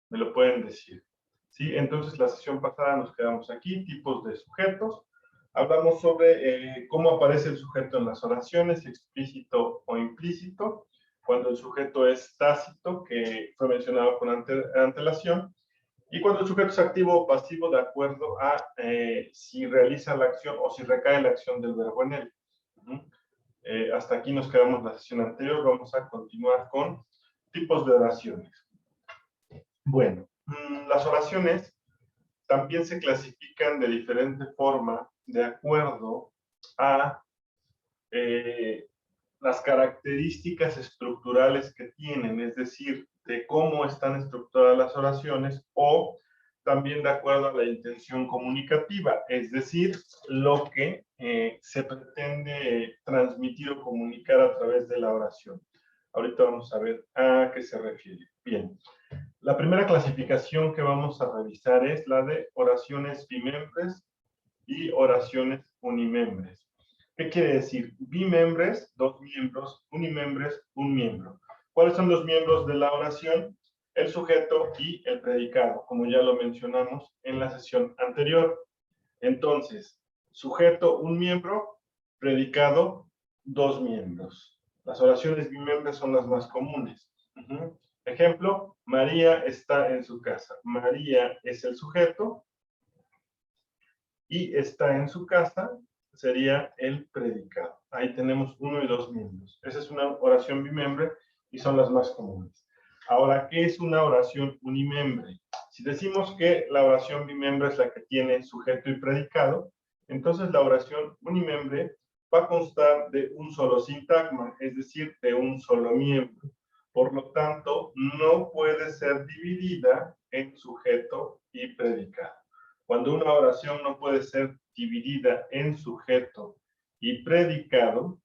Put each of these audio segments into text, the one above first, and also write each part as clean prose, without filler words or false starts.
me lo pueden decir. ¿Sí? Entonces, la sesión pasada nos quedamos aquí, tipos de sujetos. Hablamos sobre cómo aparece el sujeto en las oraciones, explícito o implícito, cuando el sujeto es tácito, que fue mencionado con antelación, y cuando el sujeto es activo o pasivo de acuerdo a si realiza la acción o si recae la acción del verbo en él. Hasta aquí nos quedamos la sesión anterior. Vamos a continuar con tipos de oraciones. Bueno, las oraciones también se clasifican de diferente forma de acuerdo a las características estructurales que tienen, es decir, de cómo están estructuradas las oraciones, o también de acuerdo a la intención comunicativa, es decir, lo que se pretende transmitir o comunicar a través de la oración. Ahorita vamos a ver a qué se refiere. Bien, la primera clasificación que vamos a revisar es la de oraciones bimembres y oraciones unimembres. ¿Qué quiere decir? Bimembres, dos miembros, unimembres, un miembro. ¿Cuáles son los miembros de la oración? El sujeto y el predicado, como ya lo mencionamos en la sesión anterior. Entonces, sujeto, un miembro, predicado, dos miembros. Las oraciones bimembres son las más comunes. Ejemplo, María está en su casa. María es el sujeto y está en su casa sería el predicado. Ahí tenemos uno y dos miembros. Esa es una oración bimembre y son las más comunes. Ahora, ¿qué es una oración unimembre? Si decimos que la oración bimembre es la que tiene sujeto y predicado, entonces la oración unimembre va a constar de un solo sintagma, es decir, de un solo miembro. Por lo tanto, no puede ser dividida en sujeto y predicado. Cuando una oración no puede ser dividida en sujeto y predicado,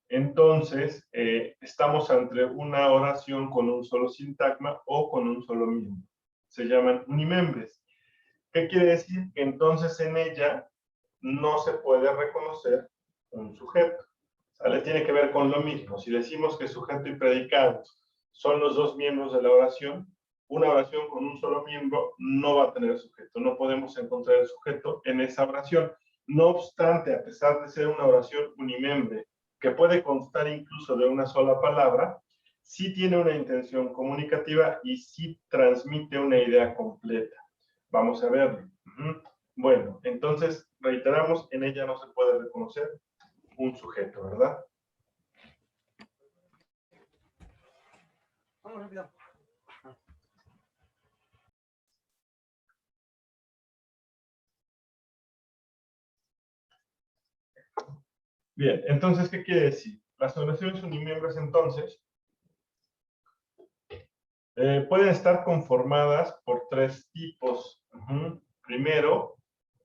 entonces estamos ante una oración con un solo sintagma o con un solo miembro. Se llaman unimembres. ¿Qué quiere decir? Que entonces en ella no se puede reconocer un sujeto. ¿Sale? Tiene que ver con lo mismo. Si decimos que sujeto y predicado son los dos miembros de la oración, una oración con un solo miembro no va a tener sujeto. No podemos encontrar el sujeto en esa oración. No obstante, a pesar de ser una oración unimembre, que puede constar incluso de una sola palabra, sí tiene una intención comunicativa y sí transmite una idea completa. Vamos a verlo. Bueno, entonces, reiteramos, en ella no se puede reconocer un sujeto, ¿verdad? Vamos rápido. Bien, entonces, ¿qué quiere decir? Las oraciones unimiembros, entonces, pueden estar conformadas por tres tipos. Primero,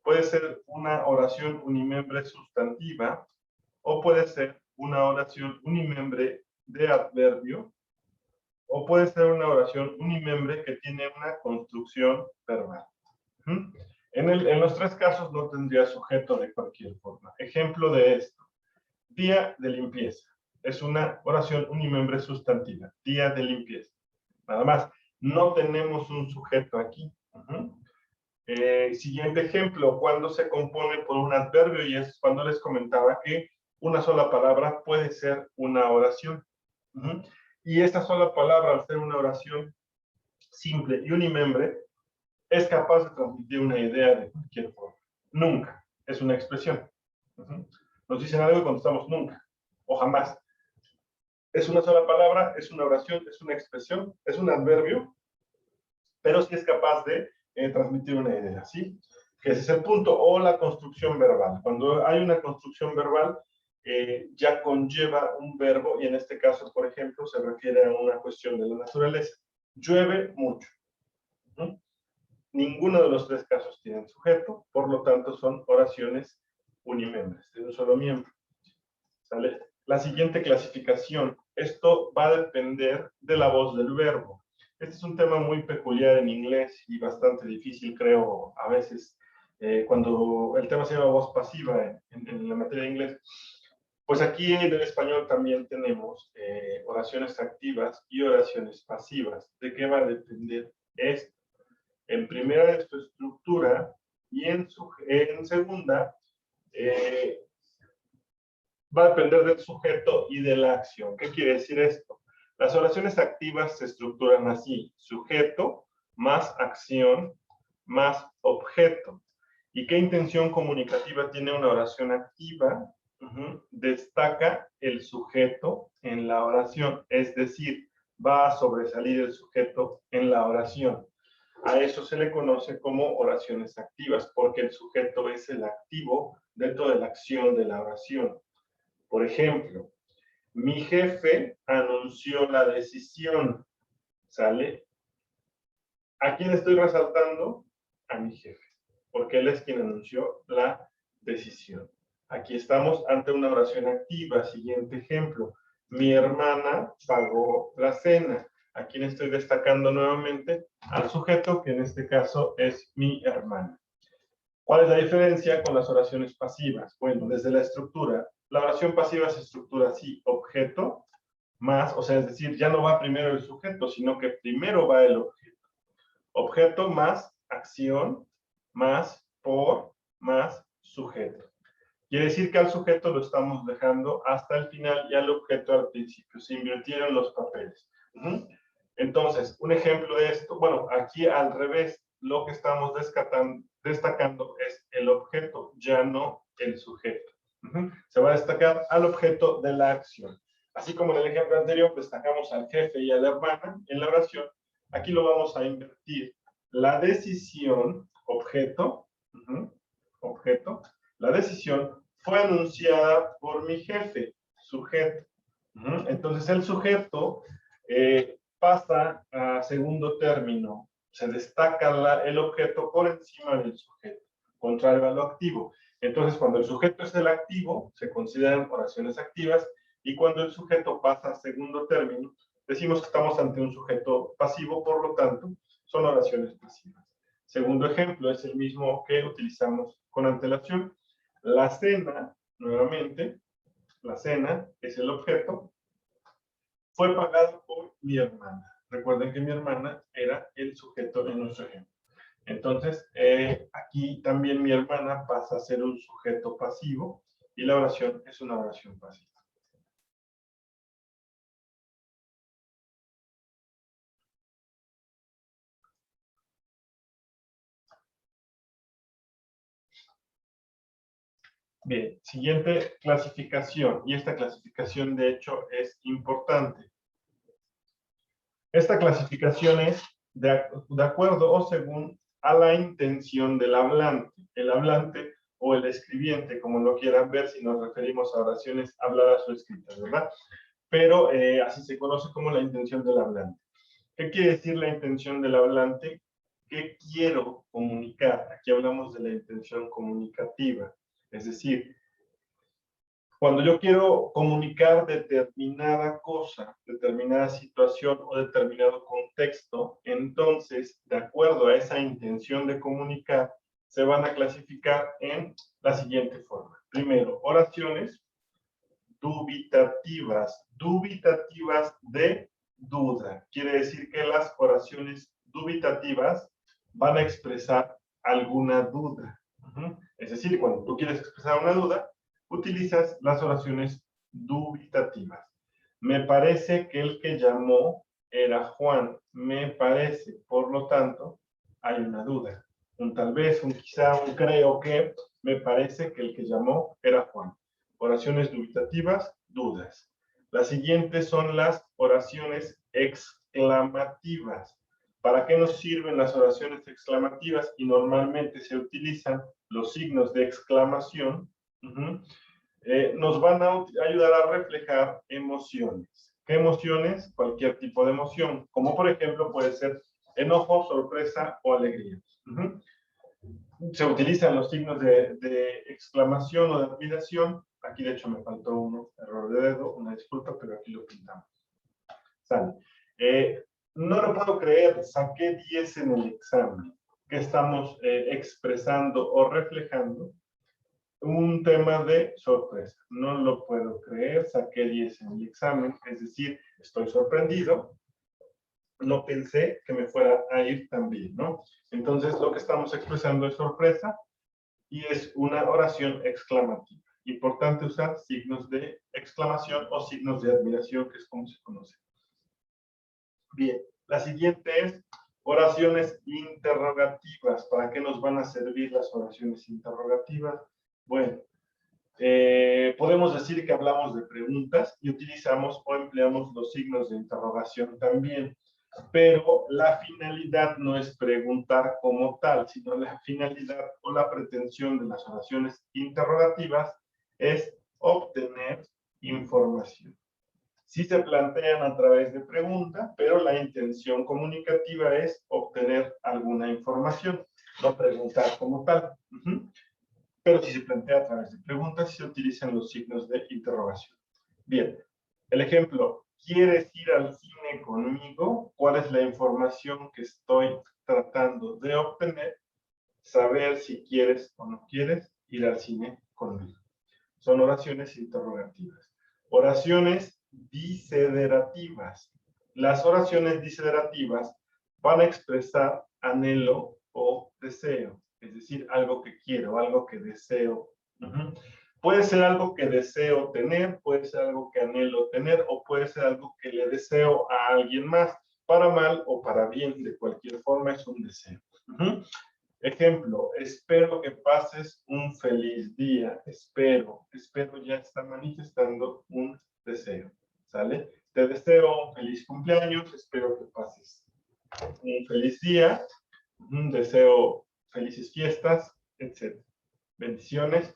puede ser una oración unimembre sustantiva, o puede ser una oración unimembre de adverbio, o puede ser una oración unimembre que tiene una construcción verbal. En los tres casos no tendría sujeto de cualquier forma. Ejemplo de esto. Día de limpieza. Es una oración unimembre sustantiva. Día de limpieza. Nada más. No tenemos un sujeto aquí. Siguiente ejemplo. Cuando se compone por un adverbio, y es cuando les comentaba que una sola palabra puede ser una oración. Y esta sola palabra, al ser una oración simple y unimembre, es capaz de transmitir una idea de cualquier forma. Nunca. Es una expresión. Nos dicen algo y contestamos nunca o jamás. Es una sola palabra, es una oración, es una expresión, es un adverbio, pero sí es capaz de transmitir una idea, ¿sí? Que ese es el punto. O la construcción verbal. Cuando hay una construcción verbal, ya conlleva un verbo, y en este caso, por ejemplo, se refiere a una cuestión de la naturaleza. Llueve mucho. Ninguno de los tres casos tienen sujeto, por lo tanto son oraciones unimembres, de un solo miembro. ¿Sale? La siguiente clasificación. Esto va a depender de la voz del verbo. Este es un tema muy peculiar en inglés y bastante difícil, creo, a veces, cuando el tema se llama voz pasiva en la materia de inglés. Pues aquí en el español también tenemos oraciones activas y oraciones pasivas. ¿De qué va a depender esto? en primera de su estructura y en segunda va a depender del sujeto y de la acción. ¿Qué quiere decir esto? Las oraciones activas se estructuran así: sujeto más acción más objeto. ¿Y qué intención comunicativa tiene una oración activa? Destaca el sujeto en la oración, es decir, va a sobresalir el sujeto en la oración. A eso se le conoce como oraciones activas, porque el sujeto es el activo dentro de la acción de la oración. Por ejemplo, mi jefe anunció la decisión, ¿sale? ¿A quién estoy resaltando? A mi jefe, porque él es quien anunció la decisión. Aquí estamos ante una oración activa. Siguiente ejemplo. Mi hermana pagó la cena. ¿A quién estoy destacando nuevamente? Al sujeto, que en este caso es mi hermana. ¿Cuál es la diferencia con las oraciones pasivas? Bueno, desde la estructura, la oración pasiva se estructura así: objeto más, o sea, es decir, ya no va primero el sujeto, sino que primero va el objeto. Objeto más acción más por más sujeto. Quiere decir que al sujeto lo estamos dejando hasta el final y al objeto al principio. Se invirtieron los papeles. Entonces, un ejemplo de esto, bueno, aquí al revés, lo que estamos destacando es el objeto, ya no el sujeto. Se va a destacar al objeto de la acción. Así como en el ejemplo anterior destacamos al jefe y a la hermana en la oración, aquí lo vamos a invertir. La decisión, objeto, objeto, la decisión fue anunciada por mi jefe, sujeto. Entonces el sujeto pasa a segundo término, se destaca el objeto por encima del sujeto, contrario a lo activo. Entonces cuando el sujeto es el activo, se consideran oraciones activas, y cuando el sujeto pasa a segundo término, decimos que estamos ante un sujeto pasivo, por lo tanto, son oraciones pasivas. Segundo ejemplo es el mismo que utilizamos con antelación. La cena, nuevamente, la cena es el objeto, fue pagado por mi hermana. Recuerden que mi hermana era el sujeto en nuestro ejemplo. Entonces, aquí también mi hermana pasa a ser un sujeto pasivo y la oración es una oración pasiva. Bien, siguiente clasificación, y esta clasificación de hecho es importante. Esta clasificación es de acuerdo o según a la intención del hablante. El hablante o el escribiente, como lo quieran ver, si nos referimos a oraciones habladas o escritas, ¿verdad? Pero así se conoce como la intención del hablante. ¿Qué quiere decir la intención del hablante? ¿Qué quiero comunicar? Aquí hablamos de la intención comunicativa. Es decir, cuando yo quiero comunicar determinada cosa, determinada situación o determinado contexto, entonces, de acuerdo a esa intención de comunicar, se van a clasificar en la siguiente forma. Primero, oraciones dubitativas. Dubitativas de duda. Quiere decir que las oraciones dubitativas van a expresar alguna duda. Es decir, cuando tú quieres expresar una duda, utilizas las oraciones dubitativas. Me parece que el que llamó era Juan. Me parece, por lo tanto, hay una duda. Un tal vez, un quizá, un creo que, me parece que el que llamó era Juan. Oraciones dubitativas, dudas. Las siguientes son las oraciones exclamativas. ¿Para qué nos sirven las oraciones exclamativas? Y normalmente se utilizan los signos de exclamación. Nos van a ayudar a reflejar emociones. ¿Qué emociones? Cualquier tipo de emoción, como por ejemplo puede ser enojo, sorpresa o alegría. Se utilizan los signos de exclamación o de admiración. Aquí de hecho me faltó un error de dedo, una disculpa, pero aquí lo pintamos. Sale. No lo puedo creer, saqué 10 en el examen. ¿Qué estamos expresando o reflejando? Un tema de sorpresa. No lo puedo creer, saqué 10 en el examen, es decir, estoy sorprendido. no pensé que me fuera a ir tan bien, ¿no? Entonces, lo que estamos expresando es sorpresa y es una oración exclamativa. Importante usar signos de exclamación o signos de admiración, que es como se conoce. Bien, la siguiente es oraciones interrogativas. ¿Para qué nos van a servir las oraciones interrogativas? Bueno, podemos decir que hablamos de preguntas y utilizamos o empleamos los signos de interrogación también, pero la finalidad no es preguntar como tal, sino la finalidad o la pretensión de las oraciones interrogativas es obtener información. Sí se plantean a través de pregunta, pero la intención comunicativa es obtener alguna información, no preguntar como tal. Pero si se plantea a través de preguntas, se utilizan los signos de interrogación. Bien, el ejemplo, ¿quieres ir al cine conmigo? ¿Cuál es la información que estoy tratando de obtener? Saber si quieres o no quieres ir al cine conmigo. Son oraciones interrogativas. Oraciones disederativas. Las oraciones disederativas van a expresar anhelo o deseo, es decir, algo que quiero, algo que deseo. Puede ser algo que deseo tener, puede ser algo que anhelo tener, o puede ser algo que le deseo a alguien más, para mal o para bien, de cualquier forma es un deseo. Ejemplo, espero que pases un feliz día. Espero ya está manifestando un deseo. ¿Sale? Te deseo un feliz cumpleaños, espero que pases un feliz día, deseo felices fiestas, etc. Bendiciones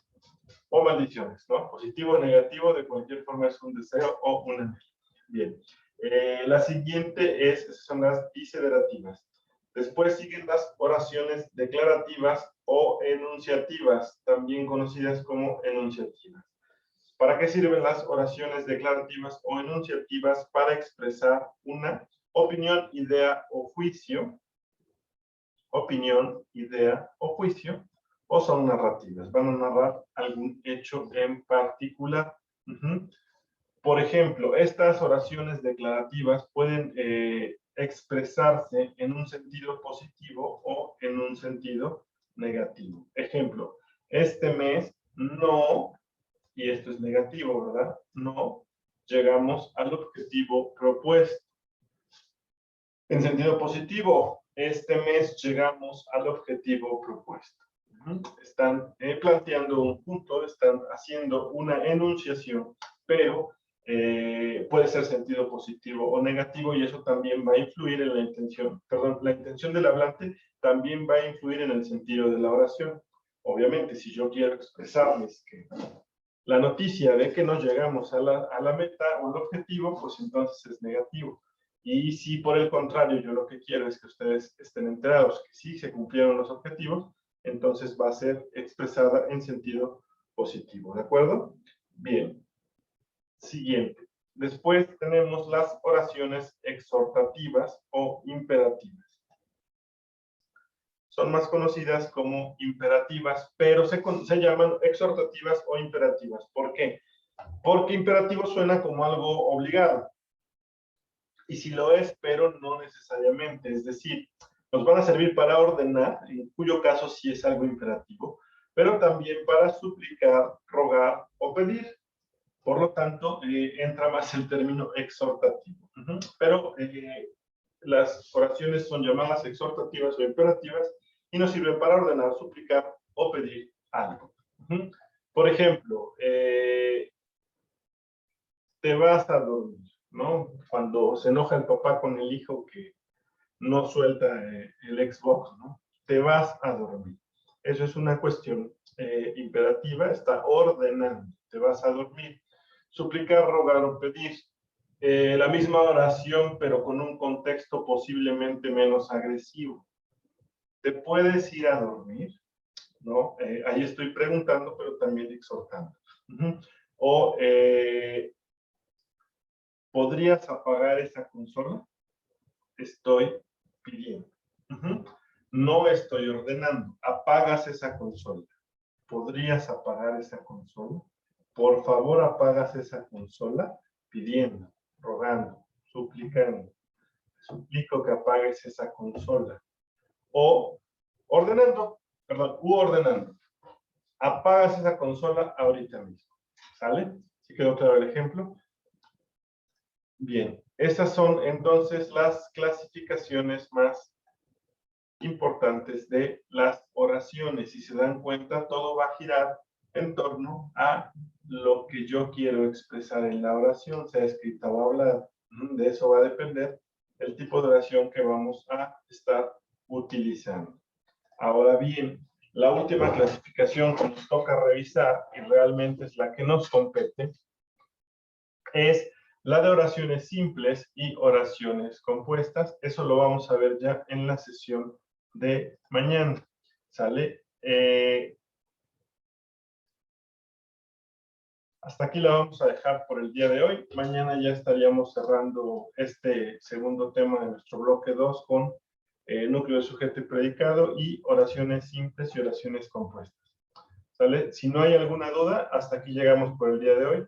o maldiciones, ¿no? Positivo o negativo, de cualquier forma es un deseo o un anhelo. Bien. La siguiente son las disederativas. Después siguen las oraciones declarativas o enunciativas, también conocidas como enunciativas. ¿Para qué sirven las oraciones declarativas o enunciativas? Para expresar una opinión, idea o juicio. Opinión, idea o juicio. O son narrativas. Van a narrar algún hecho en particular. Por ejemplo, estas oraciones declarativas pueden expresarse en un sentido positivo o en un sentido negativo. Ejemplo, este mes no, y esto es negativo, ¿verdad? No llegamos al objetivo propuesto. En sentido positivo, este mes llegamos al objetivo propuesto. Están planteando un punto, están haciendo una enunciación, pero puede ser sentido positivo o negativo y eso también va a influir en la intención. Perdón, la intención del hablante también va a influir en el sentido de la oración. Obviamente, si yo quiero expresarles que la noticia de que no llegamos a la meta o al objetivo, pues entonces es negativo. Y si por el contrario yo lo que quiero es que ustedes estén enterados que sí se cumplieron los objetivos, entonces va a ser expresada en sentido positivo, ¿de acuerdo? Bien. Siguiente. Después tenemos las oraciones exhortativas o imperativas. Son más conocidas como imperativas, pero se llaman exhortativas o imperativas. ¿Por qué? Porque imperativo suena como algo obligado. Y si lo es, pero no necesariamente. Es decir, nos van a servir para ordenar, en cuyo caso sí es algo imperativo, pero también para suplicar, rogar o pedir. Por lo tanto, entra más el término exhortativo. Pero las oraciones son llamadas exhortativas o imperativas y nos sirven para ordenar, suplicar o pedir algo. Por ejemplo, te vas a dormir, ¿no? Cuando se enoja el papá con el hijo que no suelta el Xbox, ¿no? Te vas a dormir. Eso es una cuestión imperativa, está ordenando, te vas a dormir. Suplicar, rogar o pedir. La misma oración, pero con un contexto posiblemente menos agresivo. ¿Te puedes ir a dormir? ¿No? Ahí estoy preguntando, pero también exhortando. O, ¿podrías apagar esa consola? Estoy pidiendo. No estoy ordenando. Apagas esa consola. ¿Podrías apagar esa consola? Por favor, apagas esa consola pidiendo, rogando, suplicando. suplico que apagues esa consola. O ordenando, ordenando. Apagas esa consola ahorita mismo. ¿Sale? ¿Sí quedó claro el ejemplo? Bien, esas son entonces las clasificaciones más importantes de las oraciones. Si se dan cuenta, todo va a girar en torno a lo que yo quiero expresar en la oración, sea escrita o hablada. De eso va a depender el tipo de oración que vamos a estar utilizando. Ahora bien, la última clasificación que nos toca revisar, y realmente es la que nos compete, es la de oraciones simples y oraciones compuestas. Eso lo vamos a ver ya en la sesión de mañana. ¿Sale? Hasta aquí la vamos a dejar por el día de hoy. Mañana ya estaríamos cerrando este segundo tema de nuestro bloque 2 con núcleo de sujeto y predicado y oraciones simples y oraciones compuestas. ¿Sale? Si no hay alguna duda, hasta aquí llegamos por el día de hoy.